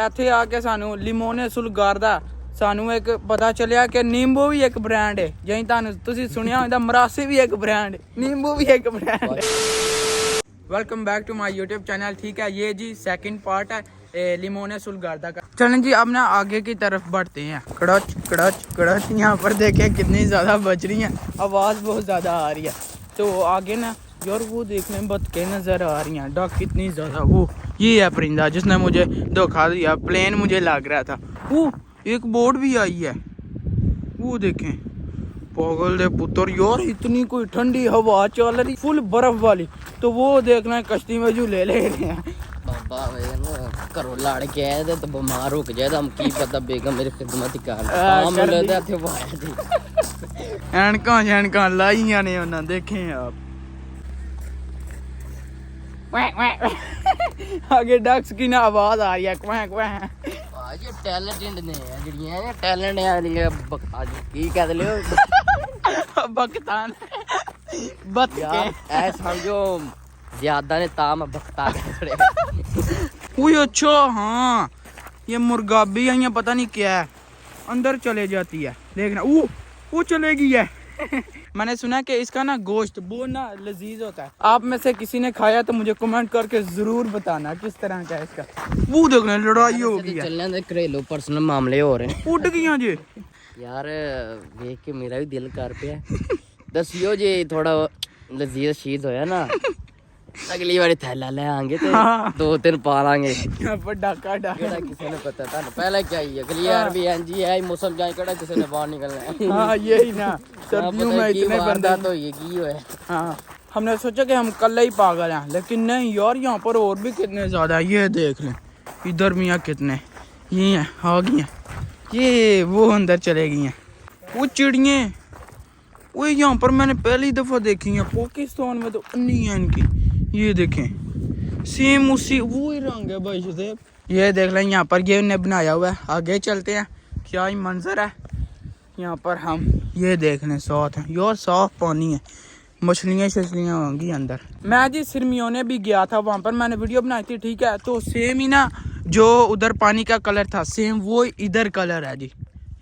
ਇੱਥੇ ਆ ਕੇ ਸਾਨੂੰ ਲਿਮੋਨੇ ਸੁਲਗਾਰ ਦਾ ਸਾਨੂੰ ਇੱਕ ਪਤਾ ਚੱਲਿਆ ਕਿ नींबू भी एक ब्रांड है। ਜਿਵੇਂ ਤੁਹਾਨੂੰ ਤੁਸੀਂ ਸੁਣਿਆ ਹੁੰਦਾ ਮਰਾਸੀ भी एक ब्रांड है, नींबू भी एक ब्रांड है। Welcome back to my YouTube channel. ठीक है, ये जी सेकंड पार्ट है लिमोने सुलगारदा का। चलें जी अब ना आगे की तरफ बढ़ते हैं। कड़च कड़च कड़च यहाँ पर देखें कितनी ज़्यादा बज रही हैं, आवाज़ बहुत ज़्यादा आ रही है। तो आगे ना यार वो देखने में बतके नज़र आ रही हैं, डक कितनी ज़्यादा। वो ये है परिंदा जिसने मुझे धोखा दिया, प्लेन मुझे लग रहा था। वो एक बोट भी आई है, वो देखें पागल दे पुत्र यार, इतनी कोई ठंडी हवा चल रही फुल बर्फ वाली। तो वो देखना कश्ती में झूले ले रहे हैं। बाबा घरों लड़ के आए तो बीमार हो गए, हम की पता बेगम मेरी खिदमत ऐनका शैनका लाइया ने उन्हें देखे आप। आगे डक्स की ना आवाज आ रही है क्वैं क्वैं। ये टैलेंट ने ਜਿਹੜੀਆਂ ਟੈलेंट ਹੈ ਕੀ ਕਹਿ ਲਿਓ बकतान बत यार ऐ समझो ज्यादा ने ताम बकता करे। वो अच्छा हाँ, ये मुर्गाबी है या पता नहीं क्या है, अंदर चले जाती है। देखना वो चलेगी है। मैंने सुना कि इसका ना गोश्त वो ना लजीज होता है। आप में से किसी ने खाया तो मुझे कमेंट करके जरूर बताना किस तरह का है इसका। वो देखना लड़ाई हो गई है, चलने दे घरेलू पर्सनल मामले हो रहे हैं। उठ गई जी यार देख के मेरा भी दिल कर पिया। दसियो जी थोड़ा लजीज शीज होया ना, अगली बारी थैला ले आएंगे तो दो तीन पा लांगे। यहाँ पर डाका डाका किसी ने पता था पहले क्या ही अगली यार भी एन जी है मौसम जाए कड़ा किसी ने बाहर निकलना है। हाँ यही ना, सर्दियों में इतने बंदा तो ये की है। हाँ हमने सोचा कि हम कल ही पागल हैं, लेकिन नहीं यार यहाँ पर और भी कितने ज़्यादा। ये देख लें इधर मियाँ कितने ये हैं, आ गई हैं ये, वो अंदर चले गई हैं। वो चिड़ियाँ वो यहाँ पर मैंने पहली दफ़ा देखी हैं, पाकिस्तान में तो अन्नी है इनकी। ये देखें सेम उसी वो ही रंग है भाई साहब। ये देख लें यहाँ पर ये उन्हें बनाया हुआ है। आगे चलते हैं, क्या ही मंजर है यहाँ पर। हम ये देख लें साथ है यार, साफ पानी है, मछलियाँ शछलियाँ होंगी अंदर। मैं जी सिरमियोने भी गया था, वहाँ पर मैंने वीडियो बनाई थी। ठीक है, तो सेम ही ना जो उधर पानी का कलर था सेम वो इधर कलर है जी।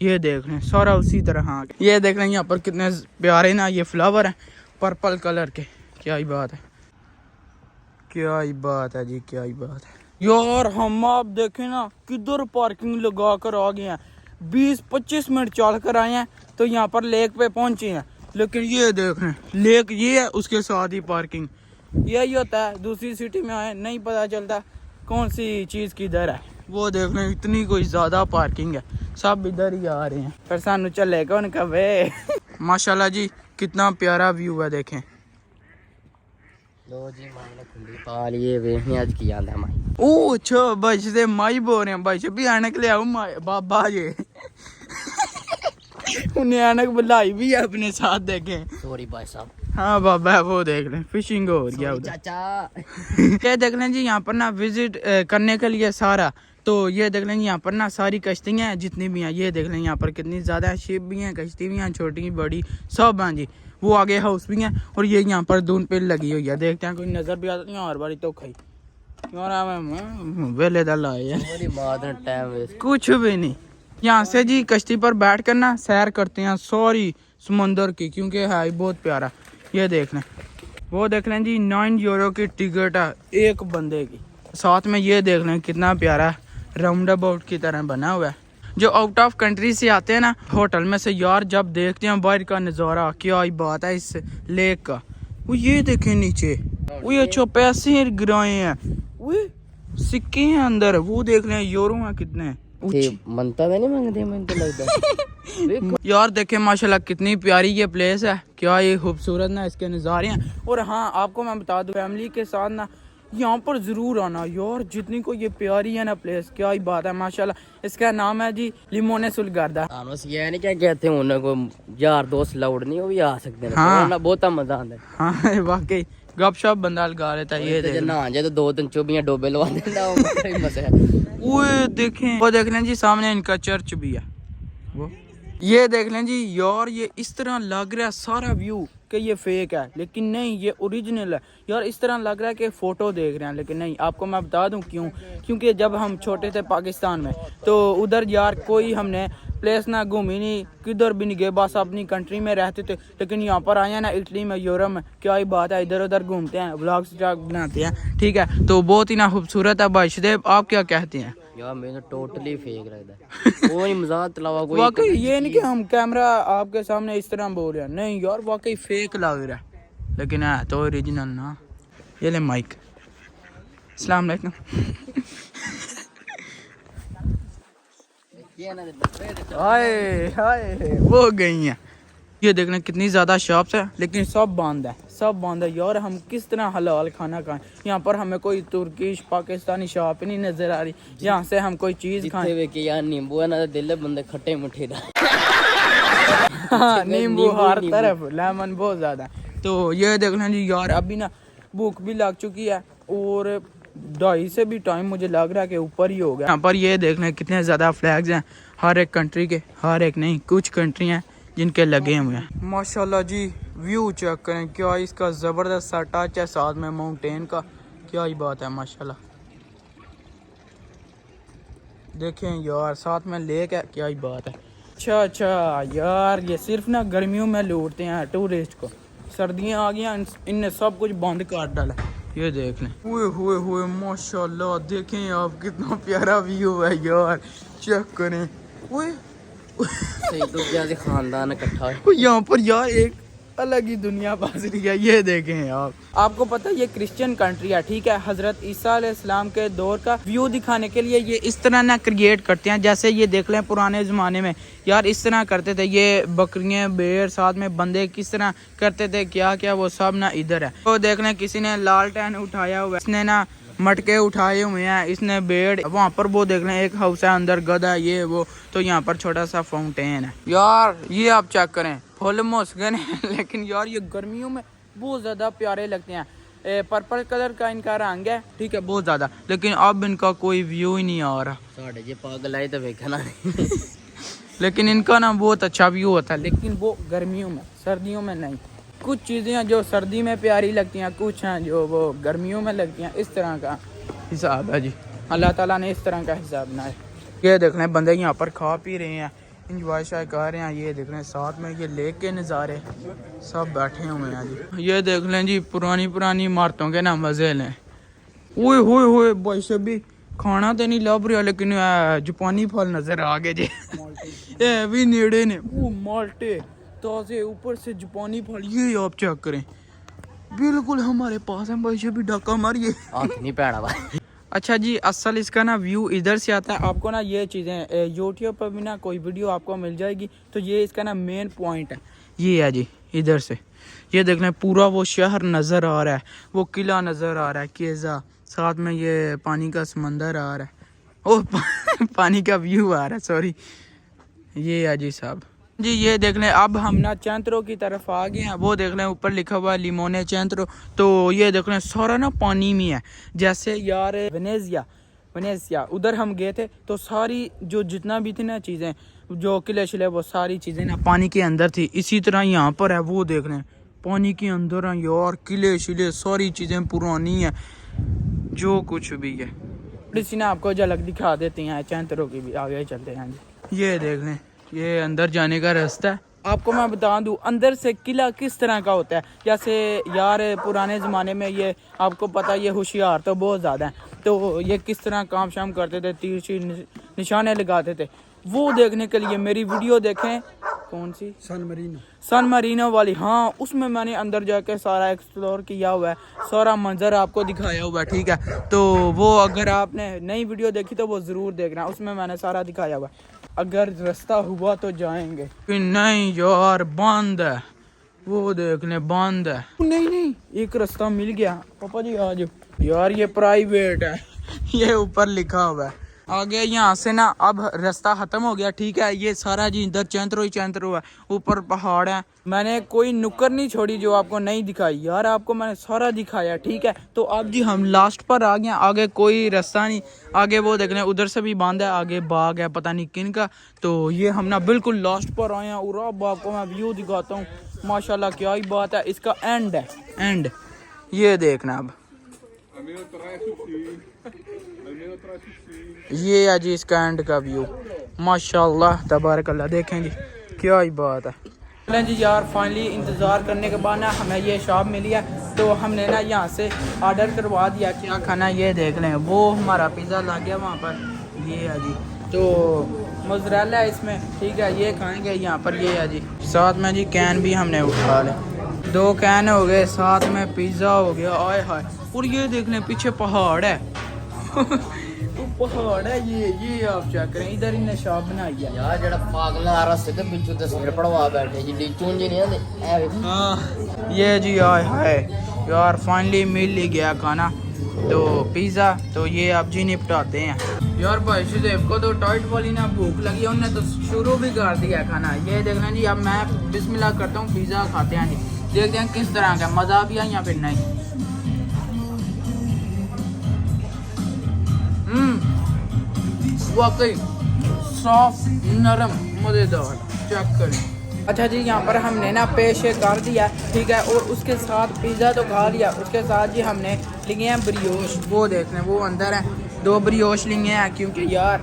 ये देख लें सारा उसी तरह। हाँ ये देख लें यहाँ पर कितने प्यारे ना ये फ्लावर हैं पर्पल कलर के। क्या ही बात है, क्या ही बात है जी, क्या ही बात है यार। हम आप देखें ना किधर पार्किंग लगा कर आ गए हैं, 20-25 मिनट चल कर आए हैं तो यहाँ पर लेक पे पहुँचे हैं। लेकिन ये देख रहे हैं लेक ये है, उसके साथ ही पार्किंग। यही होता है, दूसरी सिटी में आए नहीं पता चलता कौन सी चीज़ किधर है। वो देख रहे हैं इतनी कोई ज़्यादा पार्किंग है, सब इधर ही आ रहे हैं। फिर सानू चले कौन कवे। माशाल्लाह जी कितना प्यारा व्यू है, देखें। लो जी माने खुली पा लिए वे आज की आंदा माई। ओ अच्छा भाई से माई बोल रहे हैं, भाई से भी ऐनक ले आओ बाबा जी। उन्हें ऐनक बुलाई भी है अपने साथ, देखें। सॉरी भाई साहब। हाँ बाबा वो देख लें फिशिंग हो रही है उधर। चाचा क्या देख लें जी यहाँ पर ना विजिट करने के लिए सारा। तो ये देख लें यहाँ पर ना सारी कश्तियाँ हैं जितनी भी हैं। ये देख लें यहाँ पर कितनी ज़्यादा शिप भी हैं, कश्ती भी हैं, छोटी बड़ी सब हैं जी। वो आगे हाउस भी हैं और ये यहाँ पर दून पेड़ लगी हुई है। देखते हैं कोई नज़र भी आता है हर बारी तो खाई वेले दल आए कुछ भी नहीं। यहाँ से जी कश्ती पर बैठ कर ना सैर करते हैं सॉरी समंदर की, क्योंकि है बहुत प्यारा। ये देख लें वो देख लें जी 9 यूरो की टिकट है एक बंदे की। साथ में ये देख लें कितना प्यारा राउंड अबाउट की तरह बना हुआ है। जो आउट ऑफ कंट्री से आते हैं ना होटल में से यार, जब देखते हैं बाहर का नज़ारा, क्या ही बात है इस लेक का। वो ये देखें नीचे वो अच्छा पैसे गिराए हैं, वो सिक्के हैं अंदर। वो देख लें यूरो हैं कितने। मनता नहीं मांगते मुझे तो लगता। यार देखें माशाल्लाह कितनी प्यारी ये प्लेस है, क्या ये खूबसूरत ना इसके नज़ारे हैं। और हाँ आपको मैं बता दूं फैमिली के साथ ना यहाँ पर ज़रूर आना यार, जितनी को ये प्यारी है ना प्लेस, क्या ही बात है माशाल्लाह। इसका नाम है जी लिमोने सुलगारदा। बस ये नहीं क्या कहते हैं उनको यार दोस्त लाउड नहीं वो भी आ सकते हैं। हाँ बहुत मजा आता है। हाँ वाकई गपशप बंदा लगा लेता है। ये नहा जाए तो 2-3 चुबियां डोबे लगा देता है। वो देखें वो देख लें जी सामने इनका चर्च भी है। वो ये देख लें जी यार, ये इस तरह लग रहा है सारा व्यू कि ये फेक है, लेकिन नहीं, ये ओरिजिनल है यार। इस तरह लग रहा है कि फ़ोटो देख रहे हैं, लेकिन नहीं। आपको मैं बता दूं क्यों, क्योंकि जब हम छोटे थे पाकिस्तान में, तो उधर यार कोई हमने प्लेस ना घूमी नहीं, किधर भी नहीं गए, बस अपनी कंट्री में रहते थे। लेकिन यहाँ पर आए हैं ना, इटली में, यूरोप में, क्या ही बात है, इधर उधर घूमते हैं, व्लॉग्स बनाते हैं, ठीक है। तो बहुत ही ना खूबसूरत है भाई शुदेब, आप क्या कहते हैं? यार मुझे टोटली फेक लगता है। कोई मजाक अलावा कोई वाकई ये नहीं कि हम कैमरा आपके सामने इस तरह बोल रहे हैं, नहीं यार, वाकई फेक लग रहा है, लेकिन है तो ओरिजिनल ना। ये ले माइक। अस्सलाम वालेकुम। हाय हाय, वो गई हैं। ये देखना कितनी ज़्यादा शॉप्स है, लेकिन सब बंद है, सब बंद है यार। हम किस तरह हलाल खाना खाएं? यहाँ पर हमें कोई तुर्किश पाकिस्तानी शॉप नहीं नजर आ रही, यहाँ से हम कोई चीज़ खाएं। कि यार नींबू है ना, दिल बंदे खट्टे मिठे दा। हाँ, नींबू हर तरफ, लेमन बहुत ज़्यादा। तो ये देखना जी यार, अभी ना भूख भी लग चुकी है, और 2:30 से भी टाइम मुझे लग रहा है कि ऊपर ही हो गया। यहाँ पर ये देखना कितने ज़्यादा फ्लैग्स हैं, हर एक कंट्री के, हर एक नहीं, कुछ कंट्री हैं जिनके लगे हुए हैं। माशाल्लाह जी, व्यू चेक करें, क्या इसका ज़बरदस्त सा टच है, साथ में माउंटेन का, क्या ही बात है माशाल्लाह। देखें यार, साथ में लेक है, क्या ही बात है। अच्छा यार, ये सिर्फ ना गर्मियों में लूटते हैं टूरिस्ट को, सर्दियाँ आ गई, इनने सब कुछ बंद कर डाला। ये देख लें, हुए माशाल्लाह, देखें आप, कितना प्यारा व्यू है यार, चेक करें। सही खानदान इकट्ठा है यहाँ पर यार, एक अलग ही दुनिया बस रही है। ये देखें आप, आपको पता है ये क्रिश्चियन कंट्री है, ठीक है। हजरत ईसा अलैहिस्सलाम के दौर का व्यू दिखाने के लिए ये इस तरह ना क्रिएट करते हैं, जैसे ये देख लें पुराने ज़माने में यार इस तरह करते थे, ये बकरियाँ, भेड़, साथ में बंदे किस तरह करते थे, क्या क्या, वो सब ना इधर है। तो देख लें, किसी ने लालटेन उठाया हुआ है, इसने ना मटके उठाए हुए हैं, इसने बेड, वहाँ पर वो देख लें एक हाउस है, अंदर गधा, ये वो। तो यहाँ पर छोटा सा फाउंटेन है यार, ये आप चेक करें, फुल मॉस्कन है। लेकिन यार ये गर्मियों में बहुत ज़्यादा प्यारे लगते हैं। पर्पल कलर का इनका रंग है, ठीक है, बहुत ज़्यादा, लेकिन अब इनका कोई व्यू ही नहीं आ रहा। साढ़े जे पागल आए तो देखना लेकिन इनका ना बहुत अच्छा व्यू होता है, लेकिन वो गर्मियों में, सर्दियों में नहीं। कुछ चीज़ें हैं जो सर्दी में प्यारी लगती हैं, कुछ हैं जो वो गर्मियों में लगती हैं। इस तरह का हिसाब है जी, अल्लाह ताला ने इस तरह का हिसाब बनाया। ये देख लें, बंदे यहाँ पर खा पी रहे हैं, इंजॉय शाय कर रहे हैं। ये देख लें, साथ में ये लेक के नज़ारे, सब बैठे हुए हैं जी। ये देख लें जी, पुरानी इमारतों के ना मज़े लें। ओए भाई से भी खाना तो नहीं लभ रहा, लेकिन जापानी फल नज़र आ गए जी। ये भी नेड़े ने, वो माल्टे ताज़े, ऊपर से जापानी फल, ये आप चेक करें, बिल्कुल हमारे पास है भाई से भी, डाका मारिए नहीं पैड़ा भाई। अच्छा जी, असल इसका ना व्यू इधर से आता है। आपको ना ये चीज़ें यूट्यूब पर भी ना कोई वीडियो आपको मिल जाएगी, तो ये इसका ना मेन पॉइंट है, ये है जी। इधर से ये देख लें, पूरा वो शहर नज़र आ रहा है, वो किला नज़र आ रहा है केज़ा, साथ में ये पानी का समंदर आ रहा है, ओह पानी का व्यू आ रहा है, सॉरी। ये है जी साहब जी। ये देख लें, अब हम ना चैंत्रो की तरफ आ गए हैं, वो देख लें ऊपर लिखा हुआ है लिमोने चैंत्रो। तो ये देख लें, सारा ना पानी में है, जैसे यार वेनेजिया उधर हम गए थे, तो सारी जो जितना भी थी ना चीज़ें, जो किले शिले, वो सारी चीज़ें ना पानी के अंदर थी। इसी तरह यहाँ पर है, वो देख लें, पानी के अंदर है यार, किले शिले, सारी चीज़ें पुरानी है, जो कुछ भी है। थोड़ी ना आपको झलक दिखा देते हैं चैंत्रो की भी, आगे चलते हैं जी। ये देख लें, ये अंदर जाने का रास्ता है। आपको मैं बता दूं, अंदर से किला किस तरह का होता है, जैसे यार पुराने ज़माने में, ये आपको पता, ये होशियार तो बहुत ज़्यादा हैं, तो ये किस तरह काम शाम करते थे, तीर शीर निशाने लगाते थे। वो देखने के लिए मेरी वीडियो देखें, कौन सी, सन मरीनो वाली, हाँ, उसमें मैंने अंदर जाकर सारा एक्सप्लोर किया हुआ है, सारा मंजर आपको दिखाया हुआ है, ठीक है। तो वो अगर आपने नई वीडियो देखी तो वो ज़रूर देखना, उसमें मैंने सारा दिखाया हुआ है। अगर रास्ता हुआ तो जाएंगे, नहीं यार बंद है, वो देख लें बंद है। नहीं, एक रास्ता मिल गया, पापा जी आ जाओ यार, ये प्राइवेट है, ये ऊपर लिखा हुआ है। आगे यहाँ से ना अब रास्ता ख़त्म हो गया, ठीक है। ये सारा जी इधर चैंत्रो है, ऊपर पहाड़ है। मैंने कोई नुक्कड़ नहीं छोड़ी जो आपको नहीं दिखाई यार, आपको मैंने सारा दिखाया, ठीक है। तो अब जी हम लास्ट पर आ गए, आगे कोई रास्ता नहीं, आगे वो देख लें, उधर से भी बांध है, आगे बाग है, पता नहीं किन का। तो ये हम ना बिल्कुल लास्ट पर आए हैं, और अब आपको मैं व्यू दिखाता हूँ, माशाल्लाह क्या ही बात है। इसका एंड है, एंड ये देखना अब ये है जी इसका एंड का व्यू। माशाल्लाह तबारकल्लाह, देखेंगे क्या ही बात है। चलें जी यार, फाइनली इंतज़ार करने के बाद ना हमें ये शॉप मिली है, तो हमने ना यहाँ से ऑर्डर करवा दिया क्या खाना ये देख लें। वो हमारा पिज़्ज़ा लग गया वहाँ पर, ये है जी। तो मोज़रेला है इसमें, ठीक है, ये खाएंगे यहाँ पर। ये है जी, साथ में जी कैन भी हमने उठा लें, 2 कैन हो गए, साथ में पिज़्ज़ा हो गया। आए हाय, और ये देख लें पीछे पहाड़ है तो पहाड़ है ये आप चेक करें। इधर इन्हें शॉप बनाई है यार, जड़ा पागल आ रहा से पिछू तस्वीर पढ़वा बैठे जी, चूंज नहीं आते। हाँ ये जी, आए हाय यार, फाइनली मिल ही गया खाना, तो पिज़्ज़ा। तो ये आप जी निपटाते हैं यार। भाई शुदेव को तो टाइट वाली ना भूख लगी, उन्होंने तो शुरू भी कर दिया खाना। ये देखना जी, अब मैं बिस्मिल्लाह करता हूँ, पिज़्ज़ा खाते हैं जी, देखते हैं किस तरह का मज़ा भी है या फिर नहीं। वाकई सॉफ्ट, नरम, मज़ेदार, चेक करें। अच्छा जी, यहाँ पर हमने ना पेश कर दिया, ठीक है, और उसके साथ पिज़्ज़ा तो खा लिया, उसके साथ जी हमने लिए हैं ब्रियोश। वो देख लें, वो अंदर है, 2 ब्रियोश लिए हैं, क्योंकि यार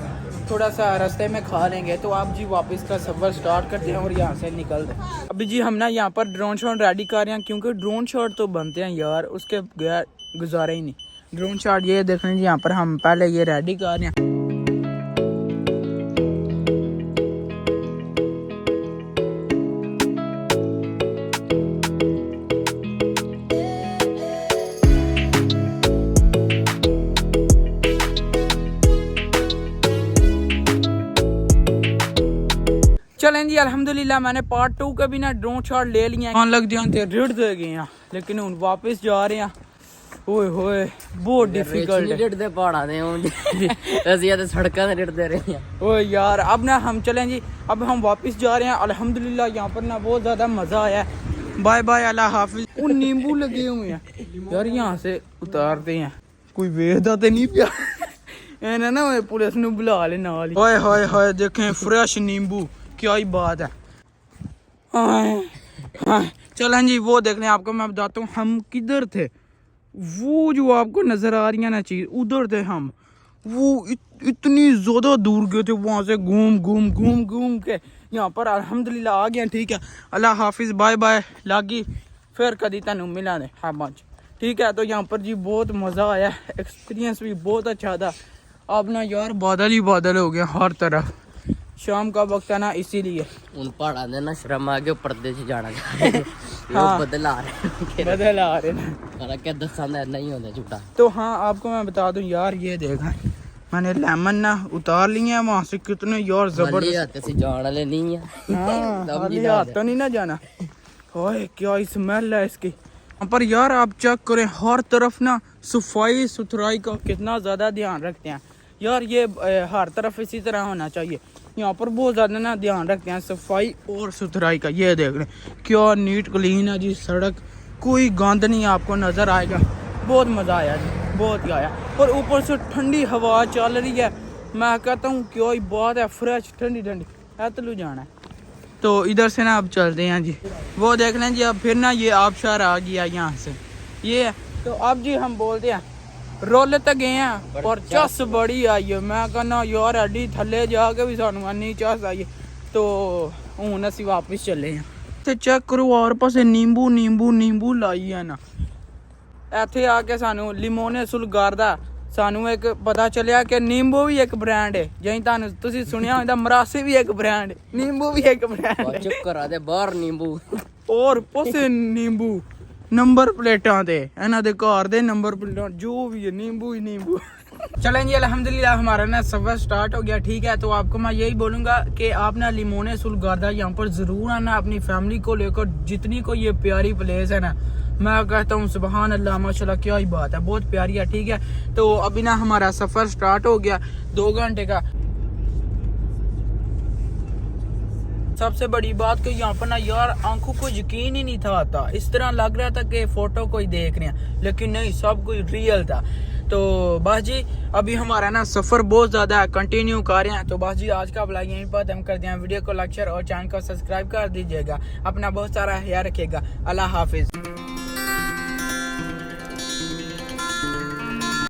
थोड़ा सा रास्ते में खा लेंगे। तो आप जी वापस का सफ़र स्टार्ट करते हैं और यहाँ से निकल रहे। अभी जी हम ना यहाँ पर ड्रोन शॉट रेडी कर रहे हैं, क्योंकि ड्रोन शॉट तो बनते हैं यार, उसके बगैर गुजारा ही नहीं। ड्रोन शॉट ये देख लें जी, यहाँ पर हम पहले ये रेडी कर रहे हैं। चलें जी, अल्हम्दुलिल्लाह मैंने पार्ट 2 का भी ना ड्रोन शॉट ले लिया। हाँ लग जाते रिड़ दे गए हैं, लेकिन हम वापस जा रहे हैं। ओए होए, बहुत डिफिकल्ट है। रिड़दे पहाड़ा दे ਅਸੀਂ ਤੇ ਸੜਕਾਂ ਤੇ ਰਿੜਦੇ ਰਹੇ ਆ। ओए यार, अब ना हम चलें जी, अब हम वापस जा रहे हैं। अल्हम्दुलिल्लाह यहाँ पर ना बहुत ज़्यादा मज़ा आया। बाय बाय, अल्लाह हाफिज। वो नींबू लगे हुए हैं यार, यहाँ से उतारते हैं, कोई वेखदा तो नहीं पिया एना ना पुलिस ने बुला ले नाल। हाय हाय हाय, देखें फ्रेश नींबू, क्या ही बात है। हाँ चलें जी, वो देखने आपको मैं बताता हूँ हम किधर थे। वो जो आपको नज़र आ रही है ना चीज़, उधर थे हम। वो इतनी ज़्यादा दूर गए थे, वहाँ से घूम के यहाँ पर अल्हम्दुलिल्लाह आ गया। ठीक है, अल्लाह हाफिज़, बाय बाय, लागी फिर कभी तेनू मिला ने। हाँ मंच, ठीक है। तो यहाँ पर जी बहुत मज़ा आया, एक्सपीरियंस भी बहुत अच्छा था। अब ना यार बादल ही बादल हो गया हर तरफ, शाम का वक्त है ना, इसीलिए उन पहाड़ा ने ना शर्म आ गया, पर्दे से जाना हाँ। बदल आ रहे हैं क्या दसांदा नहीं होता झूठा। तो हाँ आपको मैं बता दूं यार, ये देखा मैंने लेमन ना उतार लिए हैं वहाँ से, कितने यार जबरदस्त। जाने वाले नहीं है, हाँ तो नहीं ना जाना। ओए क्या स्मेल है इसकी। यहाँ पर यार आप चेक करें, हर तरफ ना सफाई सुथराई का कितना ज़्यादा ध्यान रखते हैं यार। ये हर तरफ इसी तरह होना चाहिए। यहाँ पर बहुत ज़्यादा ना ध्यान रखते हैं सफाई और सुथराई का। ये देख रहे क्या नीट क्लीन है जी सड़क, कोई गंद नहीं आपको नज़र आएगा। बहुत मज़ा आया जी, बहुत ही आया। और ऊपर से ठंडी हवा चल रही है, मैं कहता हूँ क्या ही बात है, फ्रेश ठंडी ऐतलू जाना है। तो इधर से ना अब चलते हैं जी, वो देख लें जी। अब फिर ना ये आबशार आ गया यहाँ से, ये तो अब जी हम बोलते हैं रोल तक गए हैं और चस बड़ी आई है। मैं कहना यार अड्डी थले जाके भी सानू अन्नी चस आई है। तो हूँ असी वापस चले हैं। तो चेक करो और पासे नींबू लाई है ना। ਇੱਥੇ ਆ ਕੇ ਸਾਨੂੰ ਲਿਮੋਨੇ ਸੁਲਗਾਰ ਦਾ ਸਾਨੂੰ ਇੱਕ ਪਤਾ ਚੱਲਿਆ ਕਿ ਨਿੰਬੂ ਵੀ ਇੱਕ ਬ੍ਰਾਂਡ ਹੈ। ਜਿਵੇਂ ਤੁਹਾਨੂੰ ਤੁਸੀਂ ਸੁਣਿਆ ਹੁੰਦਾ ਮਰਾਸੀ ਵੀ ਇੱਕ ਬ੍ਰਾਂਡ, ਨਿੰਬੂ ਵੀ ਇੱਕ ਬ੍ਰਾਂਡ ਹੈ। ਚੱਕਰ ਦੇ ਬਾਹਰ ਨਿੰਬੂ ਔਰ ਪੋਸੇ ਨਿੰਬੂ नंबर प्लेटा दे इन्हों दे घर दे नंबर प्लेटा जो भी है नींबू ही नींबू। चलें जी अल्हम्दुलिल्लाह हमारा ना सफ़र स्टार्ट हो गया। ठीक है, तो आपको मैं यही बोलूँगा कि आप ना लिमोने सुलगारदा यहाँ पर ज़रूर आना अपनी फैमिली को लेकर। जितनी को ये प्यारी प्लेस है ना, मैं कहता हूँ सुबहान अल्लाह माशाल्लाह क्या ही बात है, बहुत प्यारी है। ठीक है, तो अभी ना हमारा सफ़र स्टार्ट हो गया 2 घंटे का। सबसे बड़ी बात कि यहाँ पर ना यार आंखों को यकीन ही नहीं था आता, इस तरह लग रहा था कि फोटो कोई देख रहे हैं, लेकिन नहीं, सब कुछ रियल था। तो बस जी अभी हमारा ना सफ़र बहुत ज़्यादा कंटिन्यू कर रहे हैं। तो बस जी आज का ब्लॉग यहीं पर हम कर दिया। वीडियो को लाइक शेयर और चैनल को सब्सक्राइब कर दीजिएगा। अपना बहुत सारा ख्याल रखिएगा। अल्लाह हाफिज़।